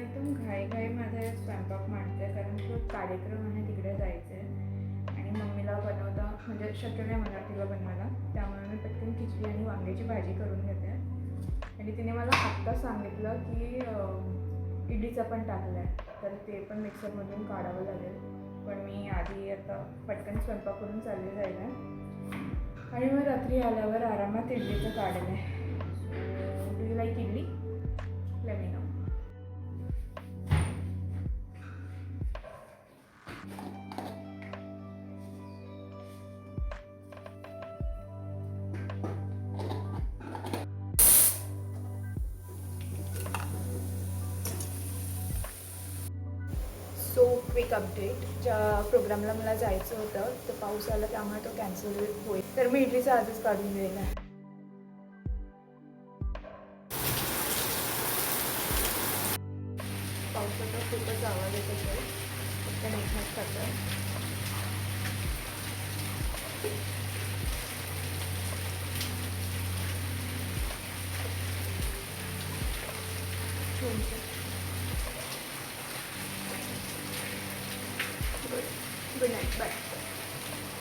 एकदम घाई माझा स्वयंपाक मांडते कारण तो कार्यक्रम आहे तिकडे जायचं आहे आणि मम्मीला बनवता म्हणजे शक्य नाही मला तिला बनवायला, त्यामुळे मी पटकन खिचडी आणि वांग्याची भाजी करून घेते. आणि तिने मला आत्ता सांगितलं की इडलीचं पण टाकलं आहे, तर ते पण मिक्सरमधून काढावं लागेल. पण मी आधी आता पटकन स्वयंपाक करून चालले जायला आणि मग रात्री आल्यावर आरामात इडलीचं काढलं आहे. So do you like idli? Let me know. So quick update, ज्या प्रोग्रामला मला जायचं होतं तर पाऊस आला त्यामुळे तो कॅन्सल होईल, तर मी इडलीचा आधीच काढून दिलेला आहे. पावसाचा खूपच आवाज येत असेल, फक्त नेटनेट खातं. Good night, bye.